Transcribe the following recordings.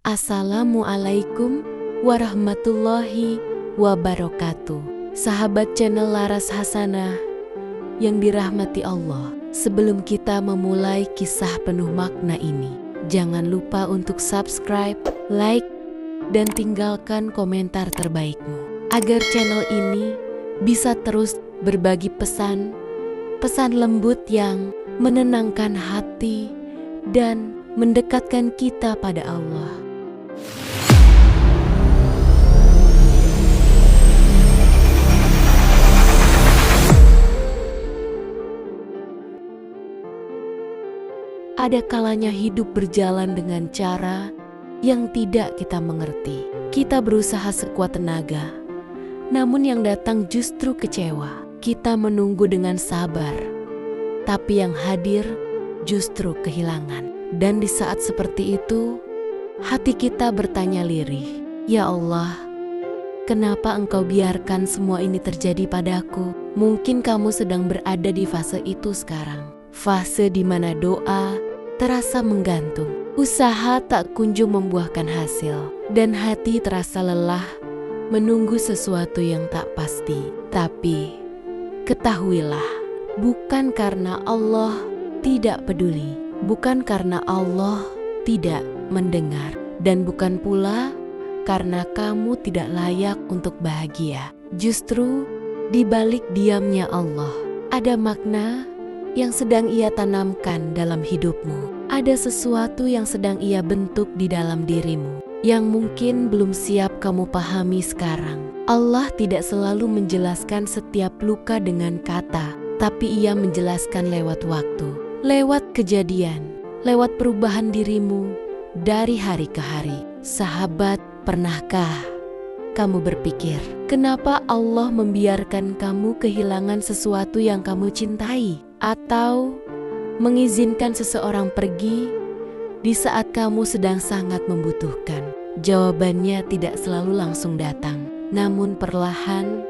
Assalamualaikum warahmatullahi wabarakatuh. Sahabat channel Laras Hasanah yang dirahmati Allah, sebelum kita memulai kisah penuh makna ini, jangan lupa untuk subscribe, like, dan tinggalkan komentar terbaikmu agar channel ini bisa terus berbagi pesan lembut yang menenangkan hati dan mendekatkan kita pada Allah. Ada kalanya hidup berjalan dengan cara yang tidak kita mengerti. Kita berusaha sekuat tenaga, namun yang datang justru kecewa. Kita menunggu dengan sabar, tapi yang hadir justru kehilangan. Dan di saat seperti itu, hati kita bertanya lirih, "Ya Allah, kenapa Engkau biarkan semua ini terjadi padaku?" Mungkin kamu sedang berada di fase itu sekarang. Fase di mana doa terasa menggantung, usaha tak kunjung membuahkan hasil, dan hati terasa lelah menunggu sesuatu yang tak pasti. Tapi ketahuilah, bukan karena Allah tidak peduli, bukan karena Allah tidak mendengar, dan bukan pula karena kamu tidak layak untuk bahagia. Justru di balik diamnya Allah, ada makna yang sedang Ia tanamkan dalam hidupmu. Ada sesuatu yang sedang Ia bentuk di dalam dirimu, yang mungkin belum siap kamu pahami sekarang. Allah tidak selalu menjelaskan setiap luka dengan kata, tapi Ia menjelaskan lewat waktu, lewat kejadian, lewat perubahan dirimu dari hari ke hari. Sahabat, pernahkah kamu berpikir, kenapa Allah membiarkan kamu kehilangan sesuatu yang kamu cintai? Atau mengizinkan seseorang pergi di saat kamu sedang sangat membutuhkan? Jawabannya tidak selalu langsung datang, namun perlahan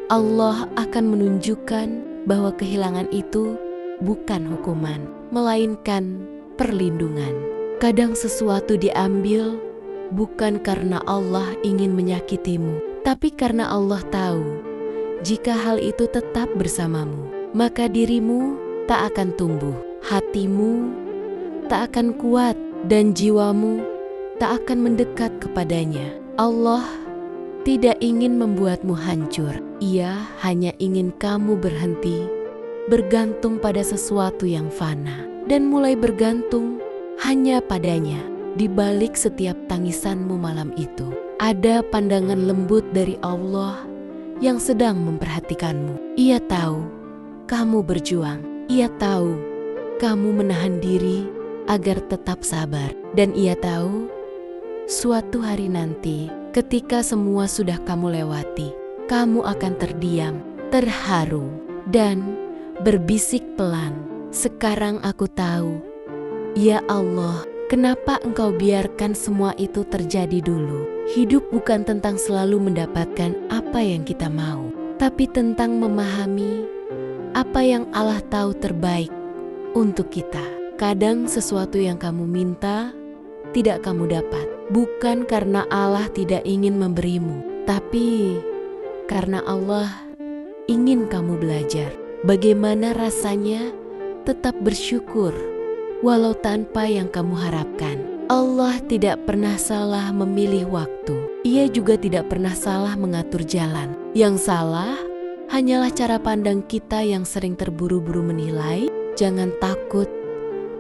Allah akan menunjukkan bahwa kehilangan itu bukan hukuman, melainkan perlindungan. Kadang sesuatu diambil bukan karena Allah ingin menyakitimu, tapi karena Allah tahu jika hal itu tetap bersamamu, maka dirimu tak akan tumbuh, hatimu tak akan kuat, dan jiwamu tak akan mendekat kepadanya. Allah tidak ingin membuatmu hancur. Ia hanya ingin kamu berhenti bergantung pada sesuatu yang fana dan mulai bergantung hanya padanya. Di balik setiap tangisanmu malam itu, ada pandangan lembut dari Allah yang sedang memperhatikanmu. Ia tahu kamu berjuang, Ia tahu kamu menahan diri agar tetap sabar, dan Ia tahu suatu hari nanti ketika semua sudah kamu lewati, kamu akan terdiam, terharu, dan berbisik pelan, "Sekarang aku tahu, ya Allah, kenapa Engkau biarkan semua itu terjadi dulu?" Hidup bukan tentang selalu mendapatkan apa yang kita mau, tapi tentang memahami apa yang Allah tahu terbaik untuk kita. Kadang sesuatu yang kamu minta tidak kamu dapat, bukan karena Allah tidak ingin memberimu, tapi karena Allah ingin kamu belajar bagaimana rasanya tetap bersyukur walau tanpa yang kamu harapkan. Allah tidak pernah salah memilih waktu. Ia juga tidak pernah salah mengatur jalan. Yang salah hanyalah cara pandang kita yang sering terburu-buru menilai. Jangan takut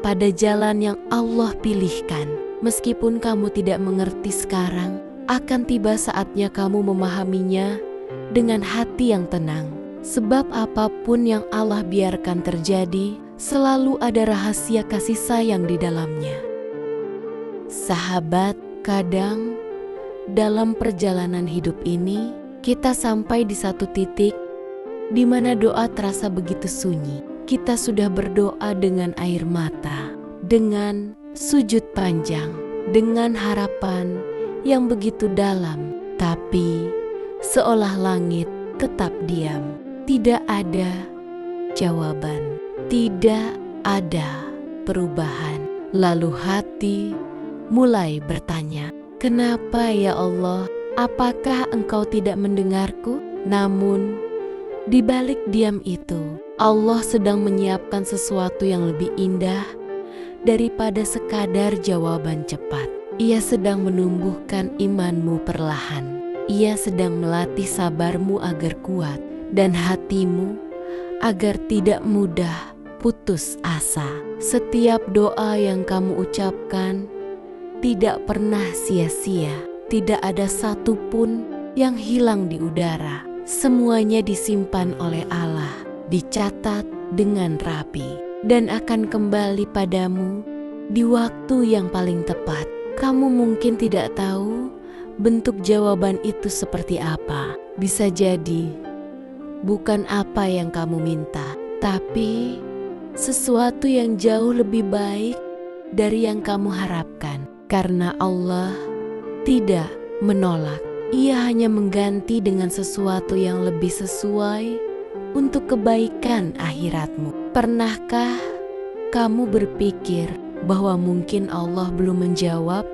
pada jalan yang Allah pilihkan. Meskipun kamu tidak mengerti sekarang, akan tiba saatnya kamu memahaminya dengan hati yang tenang. Sebab apapun yang Allah biarkan terjadi, selalu ada rahasia kasih sayang di dalamnya. Sahabat, kadang dalam perjalanan hidup ini, kita sampai di satu titik di mana doa terasa begitu sunyi. Kita sudah berdoa dengan air mata, dengan sujud panjang, dengan harapan yang begitu dalam, tapi seolah langit tetap diam. Tidak ada jawaban, tidak ada perubahan. Lalu hati mulai bertanya, "Kenapa ya Allah? Apakah Engkau tidak mendengarku?" Namun, di balik diam itu, Allah sedang menyiapkan sesuatu yang lebih indah daripada sekadar jawaban cepat. Ia sedang menumbuhkan imanmu perlahan. Ia sedang melatih sabarmu agar kuat dan hatimu agar tidak mudah putus asa. Setiap doa yang kamu ucapkan tidak pernah sia-sia. Tidak ada satupun yang hilang di udara. Semuanya disimpan oleh Allah, dicatat dengan rapi, dan akan kembali padamu di waktu yang paling tepat. Kamu mungkin tidak tahu bentuk jawaban itu seperti apa. Bisa jadi bukan apa yang kamu minta, tapi sesuatu yang jauh lebih baik dari yang kamu harapkan. Karena Allah tidak menolak. Ia hanya mengganti dengan sesuatu yang lebih sesuai untuk kebaikan akhiratmu. Pernahkah kamu berpikir bahwa mungkin Allah belum menjawab?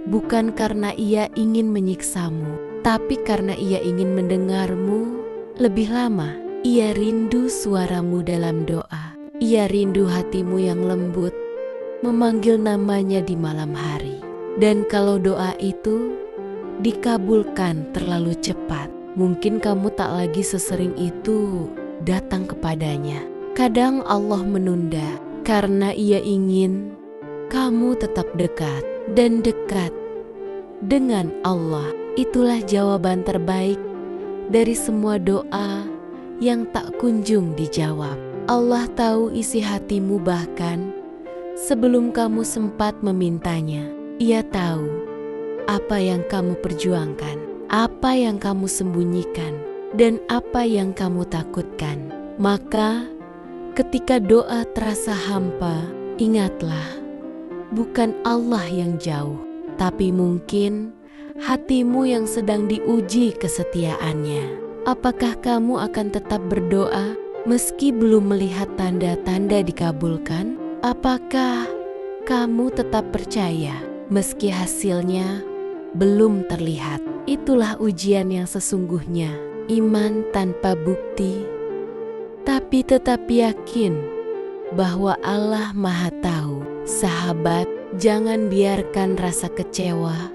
Bukan karena Ia ingin menyiksamu, tapi karena Ia ingin mendengarmu lebih lama. Ia rindu suaramu dalam doa. Ia rindu hatimu yang lembut, memanggil namanya di malam hari. Dan kalau doa itu dikabulkan terlalu cepat, mungkin kamu tak lagi sesering itu datang kepadanya. Kadang Allah menunda karena Ia ingin kamu tetap dekat dan dekat dengan Allah. Itulah jawaban terbaik dari semua doa yang tak kunjung dijawab. Allah tahu isi hatimu bahkan sebelum kamu sempat memintanya. Ia tahu apa yang kamu perjuangkan, apa yang kamu sembunyikan, dan apa yang kamu takutkan. Maka ketika doa terasa hampa, ingatlah, bukan Allah yang jauh, tapi mungkin hatimu yang sedang diuji kesetiaannya. Apakah kamu akan tetap berdoa meski belum melihat tanda-tanda dikabulkan? Apakah kamu tetap percaya meski hasilnya belum terlihat? Itulah ujian yang sesungguhnya. Iman tanpa bukti, tapi tetap yakin bahwa Allah Maha Tahu. Sahabat, jangan biarkan rasa kecewa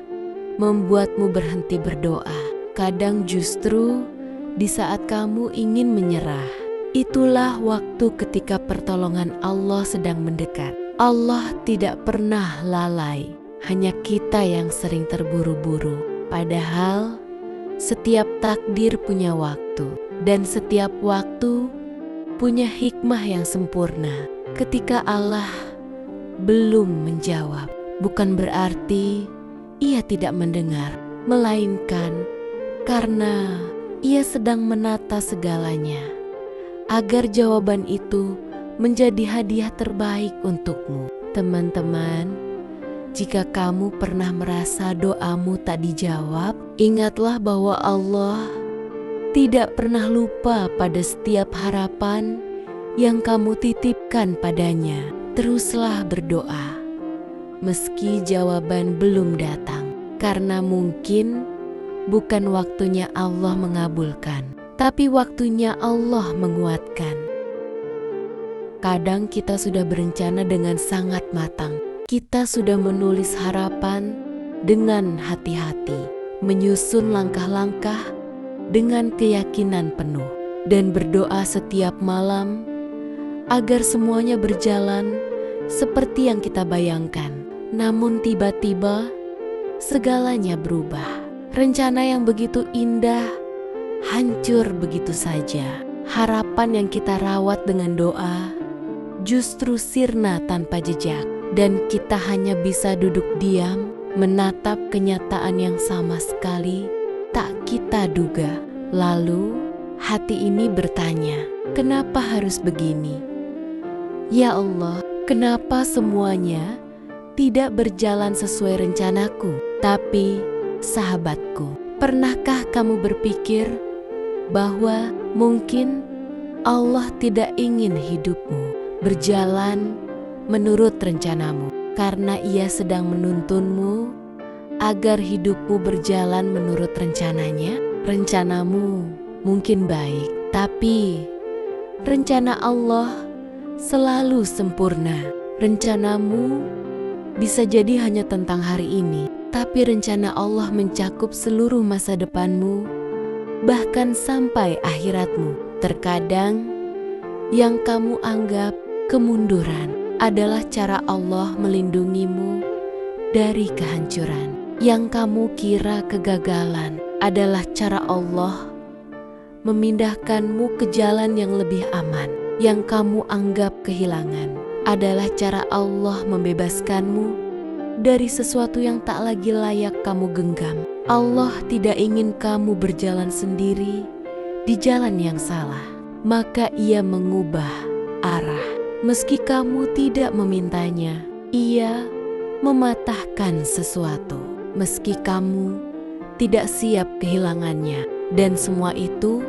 membuatmu berhenti berdoa. Kadang justru di saat kamu ingin menyerah, itulah waktu ketika pertolongan Allah sedang mendekat. Allah tidak pernah lalai, hanya kita yang sering terburu-buru. Padahal setiap takdir punya waktu, dan setiap waktu punya hikmah yang sempurna. Ketika Allah belum menjawab, bukan berarti Ia tidak mendengar, melainkan karena Ia sedang menata segalanya, agar jawaban itu menjadi hadiah terbaik untukmu. Teman-teman, jika kamu pernah merasa doamu tak dijawab, ingatlah bahwa Allah tidak pernah lupa pada setiap harapan yang kamu titipkan padanya. Teruslah berdoa, meski jawaban belum datang, karena mungkin bukan waktunya Allah mengabulkan, tapi waktunya Allah menguatkan. Kadang kita sudah berencana dengan sangat matang. Kita sudah menulis harapan dengan hati-hati, menyusun langkah-langkah dengan keyakinan penuh, dan berdoa setiap malam agar semuanya berjalan seperti yang kita bayangkan. Namun tiba-tiba segalanya berubah. Rencana yang begitu indah hancur begitu saja. Harapan yang kita rawat dengan doa justru sirna tanpa jejak, dan kita hanya bisa duduk diam menatap kenyataan yang sama sekali tak kita duga. Lalu hati ini bertanya, kenapa harus begini? Ya Allah, kenapa semuanya tidak berjalan sesuai rencanaku? Tapi sahabatku, pernahkah kamu berpikir bahwa mungkin Allah tidak ingin hidupmu berjalan menurut rencanamu? karena Ia sedang menuntunmu agar hidupmu berjalan menurut rencananya. Rencanamu mungkin baik, tapi rencana Allah selalu sempurna. Rencanamu bisa jadi hanya tentang hari ini, tapi rencana Allah mencakup seluruh masa depanmu, bahkan sampai akhiratmu. Terkadang yang kamu anggap kemunduran adalah cara Allah melindungimu dari kehancuran. Yang kamu kira kegagalan adalah cara Allah memindahkanmu ke jalan yang lebih aman. Yang kamu anggap kehilangan adalah cara Allah membebaskanmu dari sesuatu yang tak lagi layak kamu genggam. Allah tidak ingin kamu berjalan sendiri di jalan yang salah, maka Ia mengubah arah. Meski kamu tidak memintanya, Ia mematahkan sesuatu. Meski kamu tidak siap kehilangannya, dan semua itu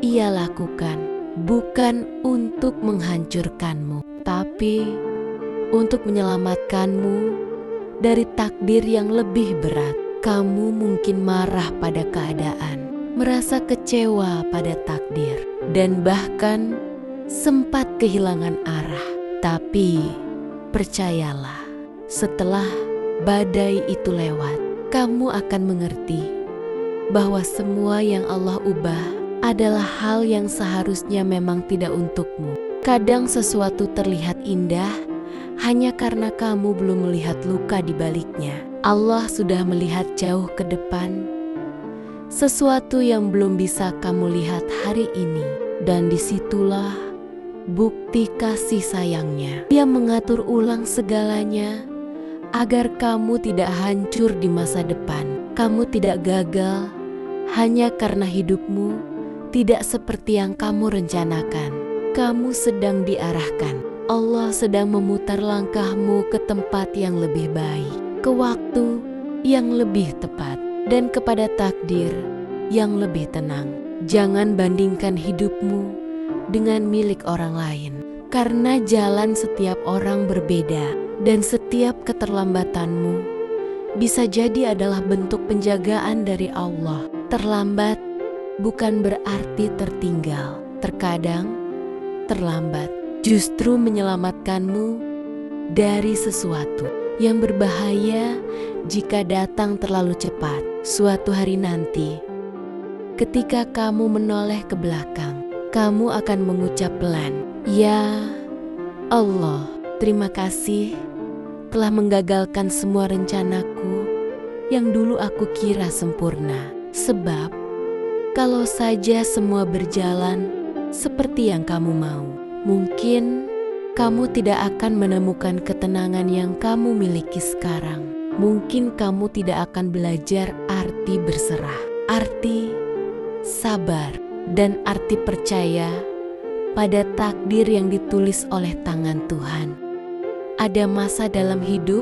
Ia lakukan bukan untuk menghancurkanmu, tapi untuk menyelamatkanmu dari takdir yang lebih berat. Kamu mungkin marah pada keadaan, merasa kecewa pada takdir, dan bahkan sempat kehilangan arah. Tapi percayalah, setelah badai itu lewat, kamu akan mengerti bahwa semua yang Allah ubah adalah hal yang seharusnya memang tidak untukmu. Kadang sesuatu terlihat indah hanya karena kamu belum melihat luka di baliknya. Allah sudah melihat jauh ke depan, sesuatu yang belum bisa kamu lihat hari ini, dan disitulah bukti kasih sayangnya. Dia mengatur ulang segalanya agar kamu tidak hancur di masa depan. Kamu tidak gagal hanya karena hidupmu tidak seperti yang kamu rencanakan. Kamu sedang diarahkan. Allah sedang memutar langkahmu ke tempat yang lebih baik, ke waktu yang lebih tepat, dan kepada takdir yang lebih tenang. Jangan bandingkan hidupmu dengan milik orang lain, karena jalan setiap orang berbeda. Dan setiap keterlambatanmu bisa jadi adalah bentuk penjagaan dari Allah. Terlambat bukan berarti tertinggal. Terkadang terlambat justru menyelamatkanmu dari sesuatu yang berbahaya jika datang terlalu cepat. Suatu hari nanti, ketika kamu menoleh ke belakang, kamu akan mengucap pelan, "Ya Allah, terima kasih telah menggagalkan semua rencanaku yang dulu aku kira sempurna. Sebab kalau saja semua berjalan seperti yang kamu mau, mungkin kamu tidak akan menemukan ketenangan yang kamu miliki sekarang. Mungkin kamu tidak akan belajar arti berserah, arti sabar, dan arti percaya pada takdir yang ditulis oleh tangan Tuhan. Ada masa dalam hidup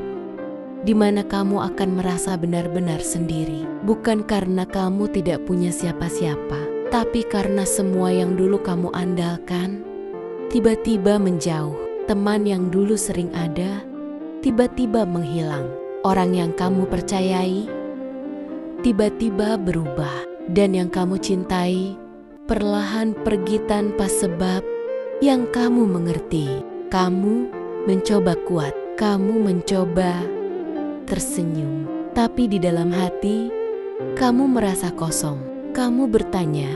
di mana kamu akan merasa benar-benar sendiri. Bukan karena kamu tidak punya siapa-siapa, tapi karena semua yang dulu kamu andalkan tiba-tiba menjauh. Teman yang dulu sering ada tiba-tiba menghilang. Orang yang kamu percayai tiba-tiba berubah. Dan yang kamu cintai perlahan pergi tanpa sebab yang kamu mengerti. Kamu mencoba kuat, kamu mencoba tersenyum, tapi di dalam hati kamu merasa kosong. Kamu bertanya,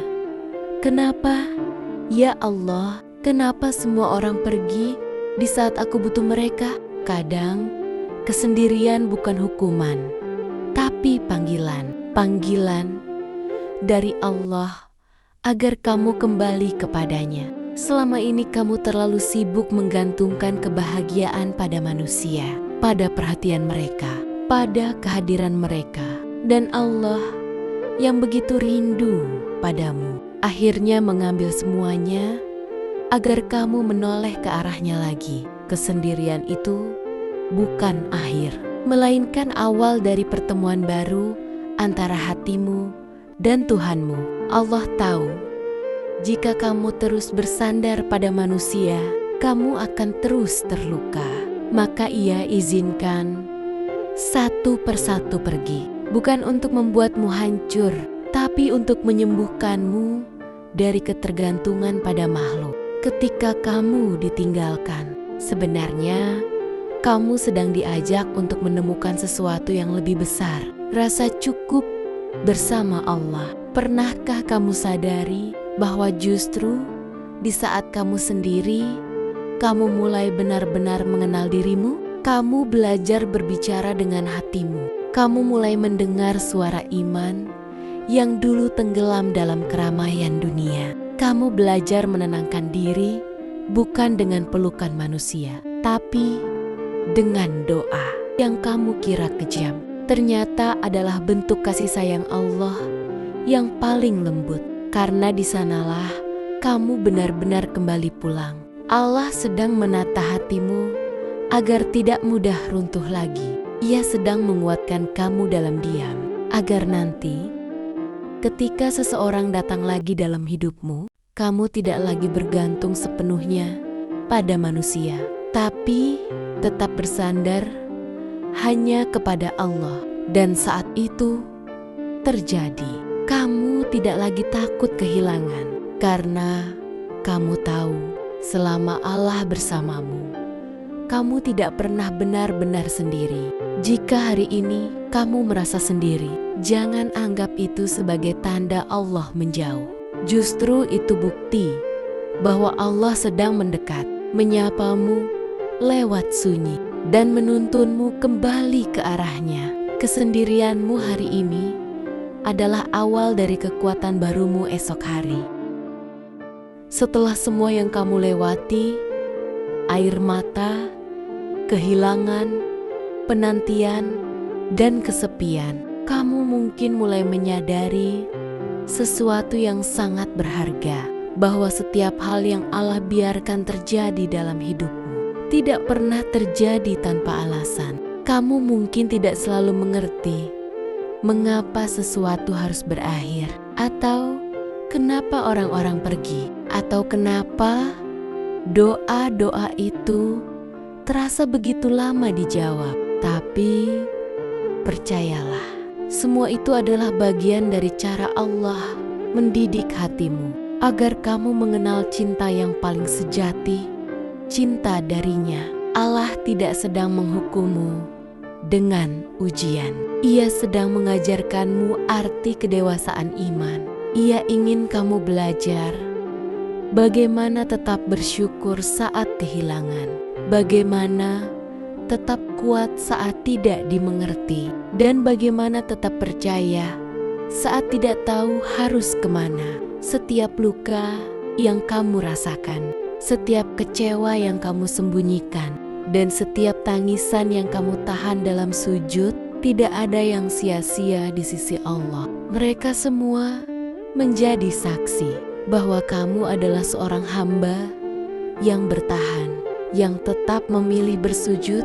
"Kenapa? Ya Allah, kenapa semua orang pergi di saat aku butuh mereka?" Kadang kesendirian bukan hukuman, tapi panggilan. Panggilan dari Allah agar kamu kembali kepadanya. Selama ini kamu terlalu sibuk menggantungkan kebahagiaan pada manusia, pada perhatian mereka, pada kehadiran mereka. Dan Allah yang begitu rindu padamu akhirnya mengambil semuanya agar kamu menoleh ke arahnya lagi. Kesendirian itu bukan akhir, melainkan awal dari pertemuan baru antara hatimu dan Tuhanmu. Allah tahu jika kamu terus bersandar pada manusia, kamu akan terus terluka. maka Ia izinkan satu persatu pergi, bukan untuk membuatmu hancur, tapi untuk menyembuhkanmu dari ketergantungan pada makhluk. Ketika kamu ditinggalkan, sebenarnya kamu sedang diajak untuk menemukan sesuatu yang lebih besar, rasa cukup bersama Allah. Pernahkah kamu sadari bahwa justru di saat kamu sendiri, kamu mulai benar-benar mengenal dirimu? Kamu belajar berbicara dengan hatimu. Kamu mulai mendengar suara iman yang dulu tenggelam dalam keramaian dunia. Kamu belajar menenangkan diri bukan dengan pelukan manusia, tapi dengan doa yang kamu kira kejam. Ternyata adalah bentuk kasih sayang Allah yang paling lembut. Karena di sanalah kamu benar-benar kembali pulang. Allah sedang menata hatimu agar tidak mudah runtuh lagi. Ia sedang menguatkan kamu dalam diam, agar nanti ketika seseorang datang lagi dalam hidupmu, kamu tidak lagi bergantung sepenuhnya pada manusia, tapi tetap bersandar hanya kepada Allah. Dan saat itu terjadi, kamu tidak lagi takut kehilangan, karena kamu tahu selama Allah bersamamu, kamu tidak pernah benar-benar sendiri. Jika hari ini kamu merasa sendiri, jangan anggap itu sebagai tanda Allah menjauh. Justru itu bukti bahwa Allah sedang mendekat, menyapamu lewat sunyi, dan menuntunmu kembali ke arahnya. Kesendirianmu hari ini adalah awal dari kekuatan barumu esok hari. Setelah semua yang kamu lewati, air mata, kehilangan, penantian, dan kesepian, kamu mungkin mulai menyadari sesuatu yang sangat berharga, bahwa setiap hal yang Allah biarkan terjadi dalam hidupmu tidak pernah terjadi tanpa alasan. Kamu mungkin tidak selalu mengerti mengapa sesuatu harus berakhir, atau kenapa orang-orang pergi, atau kenapa doa-doa itu terasa begitu lama dijawab. Tapi percayalah, semua itu adalah bagian dari cara Allah mendidik hatimu agar kamu mengenal cinta yang paling sejati, cinta darinya. Allah tidak sedang menghukummu dengan ujian. Ia sedang mengajarkanmu arti kedewasaan iman. Ia ingin kamu belajar bagaimana tetap bersyukur saat kehilangan, bagaimana tetap kuat saat tidak dimengerti, dan bagaimana tetap percaya saat tidak tahu harus kemana. Setiap luka yang kamu rasakan, setiap kecewa yang kamu sembunyikan, dan setiap tangisan yang kamu tahan dalam sujud, tidak ada yang sia-sia di sisi Allah. Mereka semua menjadi saksi bahwa kamu adalah seorang hamba yang bertahan, yang tetap memilih bersujud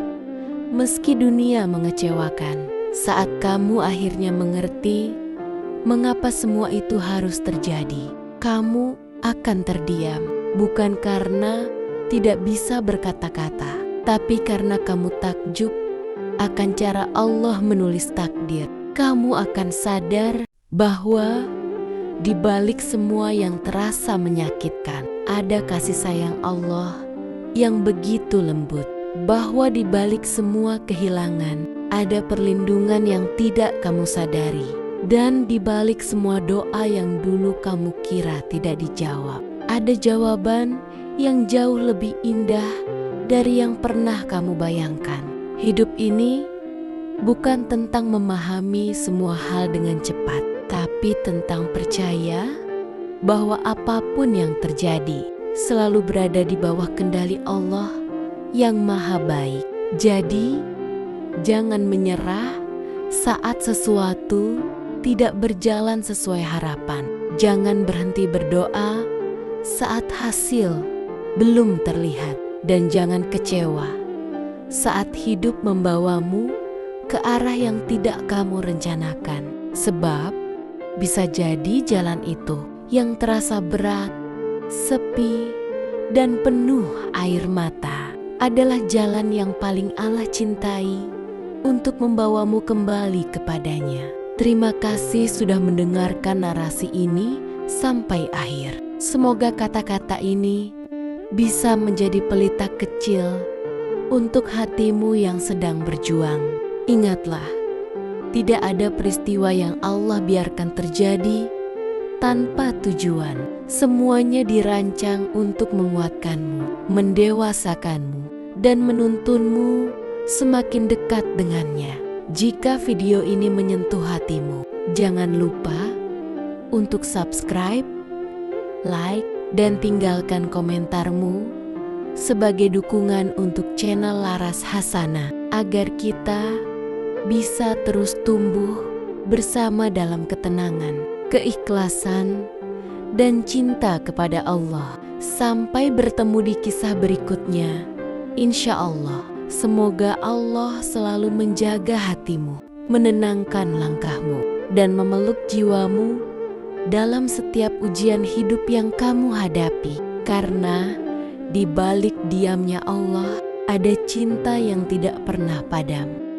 meski dunia mengecewakan. Saat kamu akhirnya mengerti mengapa semua itu harus terjadi, kamu akan terdiam, bukan karena tidak bisa berkata-kata, tapi karena kamu takjub akan cara Allah menulis takdir. Kamu akan sadar bahwa di balik semua yang terasa menyakitkan, ada kasih sayang Allah yang begitu lembut. Bahwa di balik semua kehilangan, ada perlindungan yang tidak kamu sadari. Dan di balik semua doa yang dulu kamu kira tidak dijawab, ada jawaban yang jauh lebih indah dari yang pernah kamu bayangkan. Hidup ini bukan tentang memahami semua hal dengan cepat, tapi tentang percaya bahwa apapun yang terjadi selalu berada di bawah kendali Allah yang maha baik. Jadi, jangan menyerah saat sesuatu tidak berjalan sesuai harapan. Jangan berhenti berdoa saat hasil belum terlihat. Dan jangan kecewa saat hidup membawamu ke arah yang tidak kamu rencanakan. Sebab bisa jadi jalan itu yang terasa berat, sepi, dan penuh air mata adalah jalan yang paling Allah cintai untuk membawamu kembali kepadanya. Terima kasih sudah mendengarkan narasi ini sampai akhir. Semoga kata-kata ini bisa menjadi pelita kecil untuk hatimu yang sedang berjuang. Ingatlah, tidak ada peristiwa yang Allah biarkan terjadi tanpa tujuan. Semuanya dirancang untuk menguatkanmu, mendewasakanmu, dan menuntunmu semakin dekat dengannya. Jika video ini menyentuh hatimu, jangan lupa untuk subscribe, like, dan tinggalkan komentarmu sebagai dukungan untuk channel Laras Hasanah agar kita bisa terus tumbuh bersama dalam ketenangan, keikhlasan, dan cinta kepada Allah. Sampai bertemu di kisah berikutnya. Insya Allah, semoga Allah selalu menjaga hatimu, menenangkan langkahmu, dan memeluk jiwamu dalam setiap ujian hidup yang kamu hadapi. Karena di balik diamnya Allah ada cinta yang tidak pernah padam.